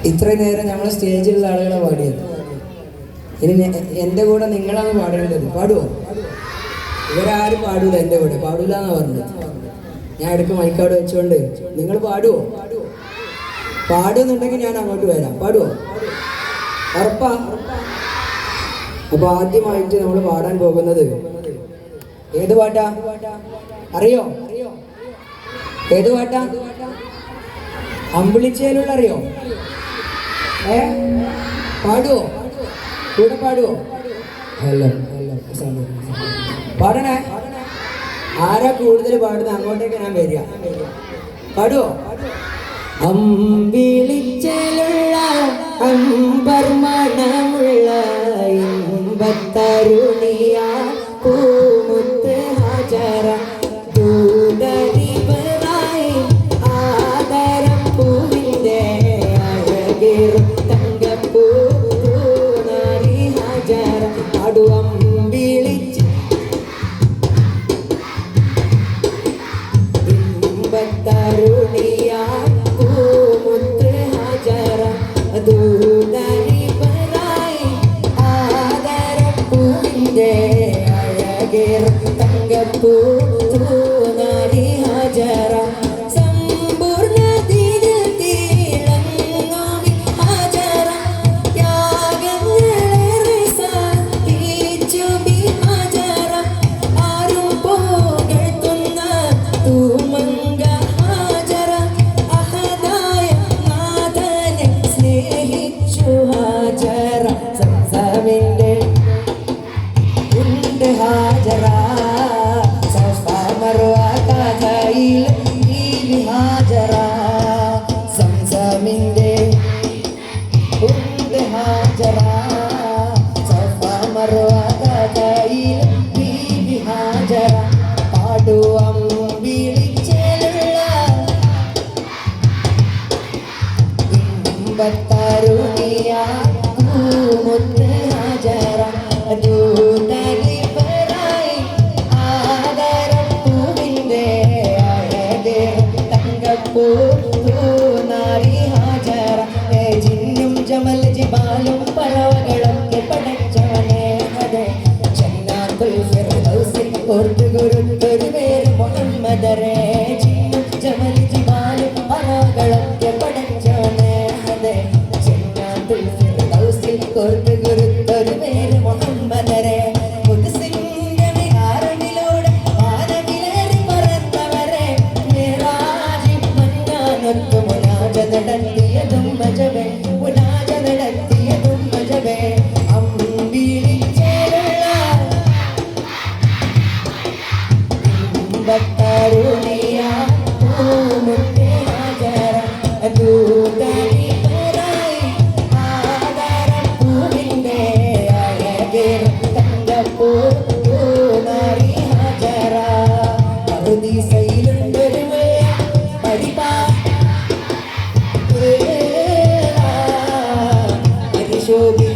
ഇത്രയും നേരം നമ്മൾ സ്റ്റേജിലുള്ള ആളുകളെ പാടിയത്. ഇനി എൻ്റെ കൂടെ നിങ്ങളാണ് പാടേണ്ടത്. പാടുവോ? ഇവരാരും പാടൂല, എൻ്റെ കൂടെ പാടൂല എന്നാണ് പറഞ്ഞത്. ഞാൻ ഇടയ്ക്ക് മൈക്കാട് വെച്ചുകൊണ്ട് നിങ്ങൾ പാടുവോ? പാടുന്നുണ്ടെങ്കിൽ ഞാൻ അങ്ങോട്ട് വരാം. പാടുവോ? ഉറപ്പാ? അപ്പൊ ആദ്യമായിട്ട് നമ്മൾ പാടാൻ പോകുന്നത് ഏത് പാട്ടാ അറിയോ? ഏത് പാട്ടാ? അമ്പിളിച്ചേലുള്ള അറിയോ? പാടുവോ? കൂടെ പാടുവോ? ഹലോ പാടണേ. ആരാ കൂടുതൽ പാടുന്നത് അങ്ങോട്ടേക്ക് ഞാൻ വരിക. പാടുവോ? അമ്പിളിച്ചേലുള്ള അമ്പർ മണമുള്ള ഇമ്പത്തരുണിയ പൂമുത്ത് ഹാജറ ദൂതരിപറായി ആദരം പൂവിൻ്റെ അഴകേറും തങ്കപ്പൂ നാരി ഹാജറ. അടുവമ്പിളിച്ച് ഇമ്പത്തരുണിയ പൂമുത്ത് ഹാജറ ദൂതരിപറായി ആദരം പൂവിൻ്റെ അഴകേറും തങ്കപ്പൂ നാരി ഹാജറ. സമ്പൂർണ്ണ ദിനിൽ തിളങ്ങും ഹാജറ ത്യാഗങ്ങളേറെ സഹിച്ചു ഹാജറ. ആരും പുകഴ്ത്തുന്ന തൂമങ്ക ഹാജറ അഹദായ നാഥനെ സ്നേഹിച്ചു ഹാജറ. സംസമിൻ്റെ ഉണ്ട് ഹാജറ സഫാ മർവ കഥയിൽ ബീവി ഹാജറ. സംസമിൻ്റെ ഉണ്ട് ഹാജറ സഫാ മർവ കഥയിൽ ബീവി ഹാജറ. പാടുവമ്പിളിച്ചേലുള്ള ഇമ്പത്തരുണിയ പൂമുത്ത് ഹാജറ ദൂതരിപറായി ആദരം പൂവിൻ്റെ അഴകേറും തങ്കപ്പൂ നാരി ഹാജറ. ജിന്നും ജമൽ ജിബാലും പറവകളൊക്കെ പടച്ചവനെ അതെ ജന്നാത്തുൽ ഫിർദൗസിൽ ഓർത്തുകൊരുത്തൊരു പേര് മുഹമ്മദരെ. ജിന്നും ജമൽ ജിബാലും പറവകളൊക്കെ പടച്ചവനെ അതെ ജന്നാത്തുൽ ഫിർദൗസിൽ ഓർത്തുകൊരുത്തൊരു പേര് മുഹമ്മദരെ. ഖുദ്സിന്റെ വിഹാരത്തിലൂടെ വാനവിലേറി പറന്നവരെ മിറാജിൽ മന്നാനൊത്തു മുനാജ നടത്തിയതും മജബേ മുനാജ നടത്തിയതും മജബേ. അമ്പിളിച്ചേലുള്ള ഇമ്പത്തരുണിയ പൂമുത്ത് ഹാജറ ദൂതരിപറായി ആദരം പൂവിൻ്റെ അഴകേറും തങ്കപ്പൂ നാരി ഹാജറ. പറുദീസയിലുണ്ടൊരു പരിശോധി